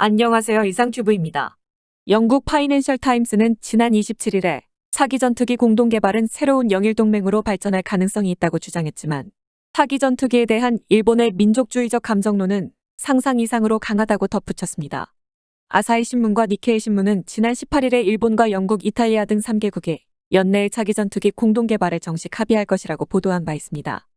안녕하세요. 이상튜브입니다. 영국 파이낸셜 타임스는 지난 27일에 차기 전투기 공동 개발은 새로운 영일 동맹으로 발전할 가능성이 있다고 주장했지만 차기 전투기에 대한 일본의 민족주의적 감정론은 상상 이상으로 강하다고 덧붙였습니다. 아사히 신문과 니케이 신문은 지난 18일에 일본과 영국, 이탈리아 등 3개국이 연내에 차기 전투기 공동 개발에 정식 합의할 것이라고 보도한 바 있습니다.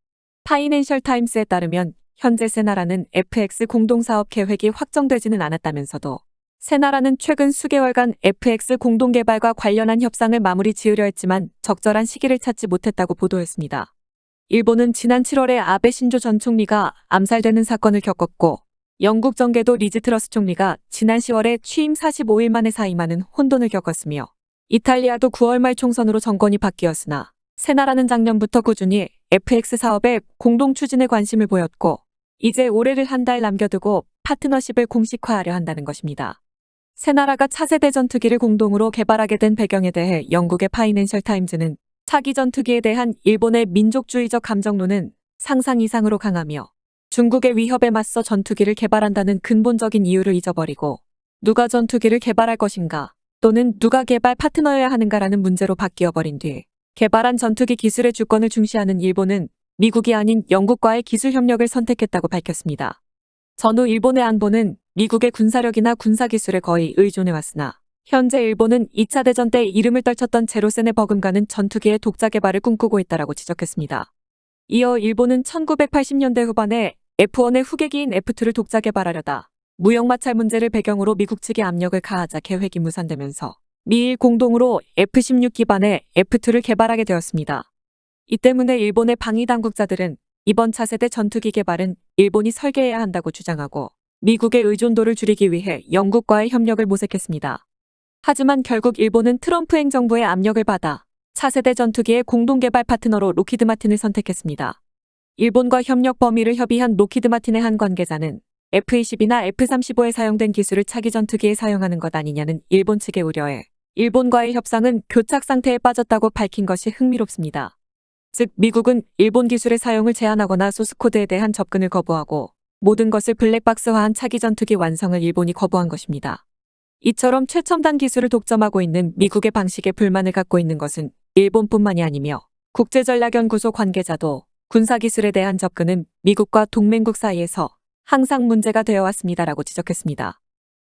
파이낸셜 타임스에 따르면 현재 세 나라는 FX 공동사업 계획이 확정되지는 않았다면서도 세 나라는 최근 수개월간 FX 공동개발과 관련한 협상을 마무리 지으려 했지만 적절한 시기를 찾지 못했다고 보도했습니다. 일본은 지난 7월에 아베 신조 전 총리가 암살되는 사건을 겪었고 영국 정계도 리즈 트러스 총리가 지난 10월에 취임 45일 만에 사임하는 혼돈을 겪었으며 이탈리아도 9월 말 총선으로 정권이 바뀌었으나 세 나라는 작년부터 꾸준히 FX 사업의 공동 추진에 관심을 보였고 이제 올해를 한 달 남겨두고 파트너십을 공식화하려 한다는 것입니다. 세 나라가 차세대 전투기를 공동으로 개발하게 된 배경에 대해 영국의 파이낸셜 타임즈는 차기 전투기에 대한 일본의 민족주의적 감정론은 상상 이상으로 강하며 중국의 위협에 맞서 전투기를 개발한다는 근본적인 이유를 잊어버리고 누가 전투기를 개발할 것인가 또는 누가 개발 파트너여야 하는가라는 문제로 바뀌어버린 뒤 개발한 전투기 기술의 주권을 중시하는 일본은 미국이 아닌 영국과의 기술 협력을 선택했다고 밝혔습니다. 전후 일본의 안보는 미국의 군사력이나 군사기술에 거의 의존해왔으나 현재 일본은 2차 대전 때 이름을 떨쳤던 제로센의 버금가는 전투기의 독자 개발을 꿈꾸고 있다고 지적했습니다. 이어 일본은 1980년대 후반에 F1의 후계기인 F2를 독자 개발하려다 무역마찰 문제를 배경으로 미국 측에 압력을 가하자 계획이 무산되면서 미일 공동으로 F-16 기반의 F2를 개발하게 되었습니다. 이 때문에 일본의 방위 당국자들은 이번 차세대 전투기 개발은 일본이 설계해야 한다고 주장하고 미국의 의존도를 줄이기 위해 영국과의 협력을 모색했습니다. 하지만 결국 일본은 트럼프 행정부의 압력을 받아 차세대 전투기의 공동 개발 파트너로 록히드 마틴을 선택했습니다. 일본과 협력 범위를 협의한 록히드 마틴의 한 관계자는 F-22나 F-35에 사용된 기술을 차기 전투기에 사용하는 것 아니냐는 일본 측의 우려에 일본과의 협상은 교착 상태에 빠졌다고 밝힌 것이 흥미롭습니다. 즉 미국은 일본 기술의 사용을 제한하거나 소스코드에 대한 접근을 거부하고 모든 것을 블랙박스화한 차기 전투기 완성을 일본이 거부한 것입니다. 이처럼 최첨단 기술을 독점하고 있는 미국의 방식에 불만을 갖고 있는 것은 일본뿐만이 아니며 국제전략연구소 관계자도 군사기술에 대한 접근은 미국과 동맹국 사이에서 항상 문제가 되어 왔습니다라고 지적했습니다.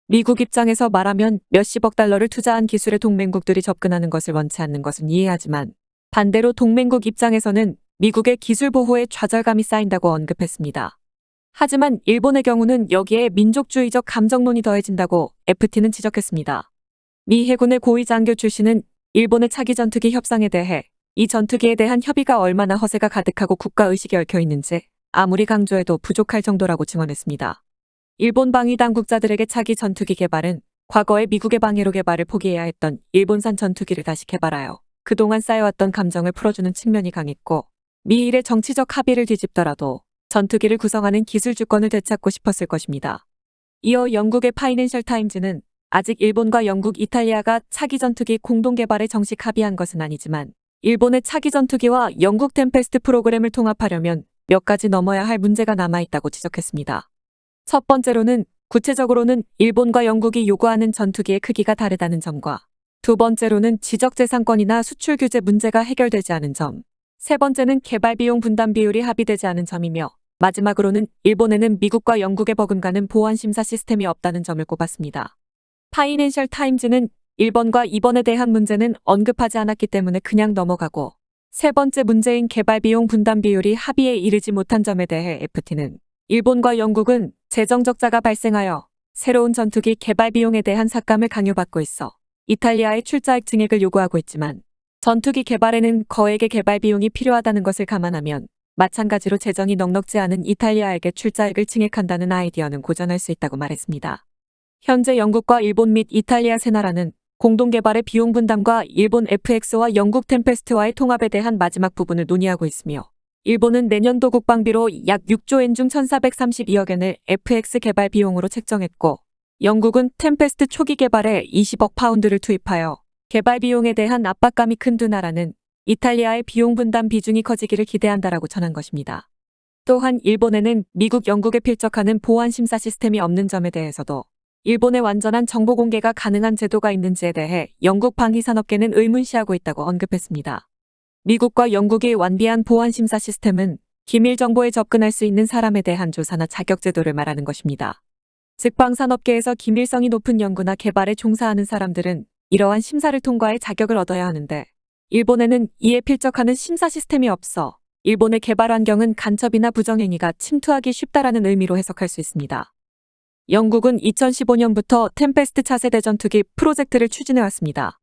미국 입장에서 말하면 몇십억 달러를 투자한 기술에 동맹국들이 접근하는 것을 원치 않는 것은 이해하지만 반대로 동맹국 입장에서는 미국의 기술 보호에 좌절감이 쌓인다고 언급했습니다. 하지만 일본의 경우는 여기에 민족주의적 감정론이 더해진다고 FT는 지적했습니다. 미 해군의 고위 장교 출신은 일본의 차기 전투기 협상에 대해 이 전투기에 대한 협의가 얼마나 허세가 가득하고 국가의식이 얽혀 있는지 아무리 강조해도 부족할 정도라고 증언했습니다. 일본 방위 당국자들에게 차기 전투기 개발은 과거에 미국의 방해로 개발을 포기해야 했던 일본산 전투기를 다시 개발하여 그동안 쌓여왔던 감정을 풀어주는 측면이 강했고 미일의 정치적 합의를 뒤집더라도 전투기를 구성하는 기술 주권을 되찾고 싶었을 것입니다. 이어 영국의 파이낸셜 타임즈는 아직 일본과 영국, 이탈리아가 차기 전투기 공동 개발에 정식 합의한 것은 아니지만 일본의 차기 전투기와 영국 템페스트 프로그램을 통합하려면 몇 가지 넘어야 할 문제가 남아있다고 지적했습니다. 첫 번째로는 구체적으로는 일본과 영국이 요구하는 전투기의 크기가 다르다는 점과 두 번째로는 지적재산권이나 수출 규제 문제가 해결되지 않은 점, 세 번째는 개발 비용 분담 비율이 합의되지 않은 점이며 마지막으로는 일본에는 미국과 영국에 버금가는 보안 심사 시스템이 없다는 점을 꼽았습니다. 파이낸셜 타임즈는 1번과 2번에 대한 문제는 언급하지 않았기 때문에 그냥 넘어가고 세 번째 문제인 개발 비용 분담 비율이 합의에 이르지 못한 점에 대해 FT는 일본과 영국은 재정 적자가 발생하여 새로운 전투기 개발 비용에 대한 삭감을 강요받고 있어 이탈리아의 출자액 증액을 요구하고 있지만 전투기 개발에는 거액의 개발 비용이 필요하다는 것을 감안하면 마찬가지로 재정이 넉넉지 않은 이탈리아에게 출자액을 증액한다는 아이디어는 고전할 수 있다고 말했습니다. 현재 영국과 일본 및 이탈리아 세 나라는 공동 개발의 비용 분담과 일본 FX와 영국 템페스트와의 통합에 대한 마지막 부분을 논의하고 있으며 일본은 내년도 국방비로 약 6조 엔 중 1,432억 엔을 FX 개발 비용으로 책정했고 영국은 템페스트 초기 개발에 20억 파운드를 투입하여 개발 비용에 대한 압박감이 큰 두 나라는 이탈리아의 비용 분담 비중이 커지기를 기대한다라고 전한 것입니다. 또한 일본에는 미국, 영국에 필적하는 보안 심사 시스템이 없는 점에 대해서도 일본의 완전한 정보 공개가 가능한 제도가 있는지에 대해 영국 방위산업계는 의문시하고 있다고 언급했습니다. 미국과 영국이 완비한 보안 심사 시스템은 기밀 정보에 접근할 수 있는 사람에 대한 조사나 자격 제도를 말하는 것입니다. 즉 방산업계에서 기밀성이 높은 연구나 개발에 종사하는 사람들은 이러한 심사를 통과해 자격을 얻어야 하는데 일본에는 이에 필적하는 심사 시스템이 없어 일본의 개발 환경은 간첩이나 부정행위가 침투하기 쉽다라는 의미로 해석할 수 있습니다. 영국은 2015년부터 템페스트 차세대 전투기 프로젝트를 추진해왔습니다.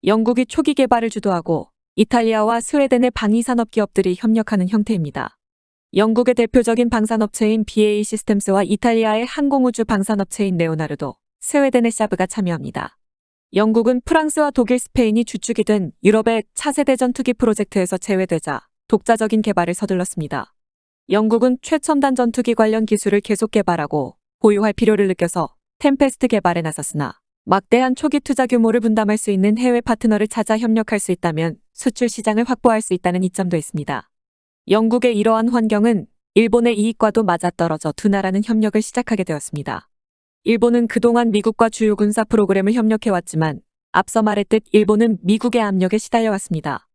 영국이 초기 개발을 주도하고 이탈리아와 스웨덴의 방위산업 기업들이 협력하는 형태입니다. 영국의 대표적인 방산업체인 BAE 시스템스와 이탈리아의 항공우주 방산업체인 레오나르도, 스웨덴의 샤브가 참여합니다. 영국은 프랑스와 독일, 스페인이 주축이 된 유럽의 차세대 전투기 프로젝트에서 제외되자 독자적인 개발을 서둘렀습니다. 영국은 최첨단 전투기 관련 기술을 계속 개발하고 보유할 필요를 느껴서 템페스트 개발에 나섰으나 막대한 초기 투자 규모를 분담할 수 있는 해외 파트너를 찾아 협력할 수 있다면 수출 시장을 확보할 수 있다는 이점도 있습니다. 영국의 이러한 환경은 일본의 이익과도 맞아떨어져 두 나라는 협력을 시작하게 되었습니다. 일본은 그동안 미국과 주요 군사 프로그램을 협력해왔지만 앞서 말했듯 일본은 미국의 압력에 시달려왔습니다.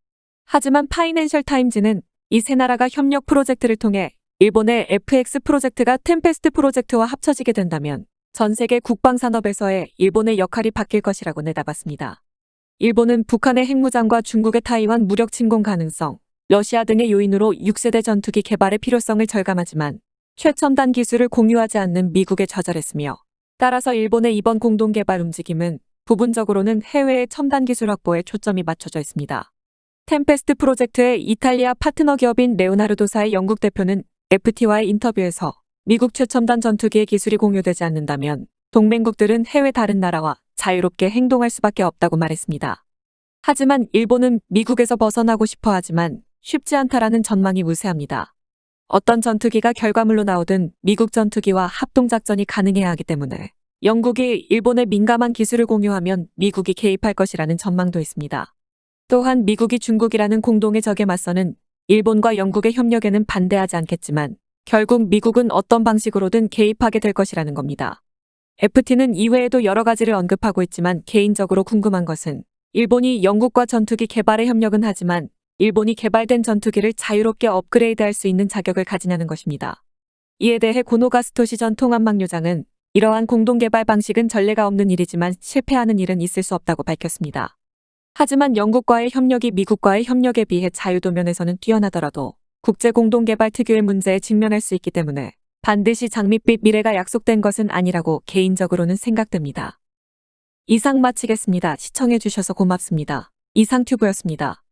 하지만 파이낸셜 타임즈는 이 세 나라가 협력 프로젝트를 통해 일본의 FX 프로젝트가 템페스트 프로젝트와 합쳐지게 된다면 전 세계 국방산업에서의 일본의 역할이 바뀔 것이라고 내다봤습니다. 일본은 북한의 핵무장과 중국의 타이완 무력 침공 가능성, 러시아 등의 요인으로 6세대 전투기 개발의 필요성을 절감하지만 최첨단 기술을 공유하지 않는 미국에 좌절했으며 따라서 일본의 이번 공동개발 움직임은 부분적으로는 해외의 첨단 기술 확보에 초점이 맞춰져 있습니다. 템페스트 프로젝트의 이탈리아 파트너 기업인 레오나르도사의 영국 대표는 FT와의 인터뷰에서 미국 최첨단 전투기의 기술이 공유되지 않는다면 동맹국들은 해외 다른 나라와 자유롭게 행동할 수밖에 없다고 말했습니다. 하지만 일본은 미국에서 벗어나고 싶어 하지만 쉽지 않다라는 전망이 우세합니다. 어떤 전투기가 결과물로 나오든 미국 전투기와 합동작전이 가능해야 하기 때문에 영국이 일본의 민감한 기술을 공유하면 미국이 개입할 것이라는 전망도 있습니다. 또한 미국이 중국이라는 공동의 적에 맞서는 일본과 영국의 협력에는 반대하지 않겠지만 결국 미국은 어떤 방식으로든 개입하게 될 것이라는 겁니다. FT는 이외에도 여러 가지를 언급하고 있지만 개인적으로 궁금한 것은 일본이 영국과 전투기 개발에 협력은 하지만 일본이 개발된 전투기를 자유롭게 업그레이드할 수 있는 자격을 가지냐는 것입니다. 이에 대해 고노가스토시 전 통합망료장은 이러한 공동개발 방식은 전례가 없는 일이지만 실패하는 일은 있을 수 없다고 밝혔습니다. 하지만 영국과의 협력이 미국과의 협력에 비해 자유도면에서는 뛰어나더라도 국제공동개발 특유의 문제에 직면할 수 있기 때문에 반드시 장밋빛 미래가 약속된 것은 아니라고 개인적으로는 생각됩니다. 이상 마치겠습니다. 시청해주셔서 고맙습니다. 이상튜브였습니다.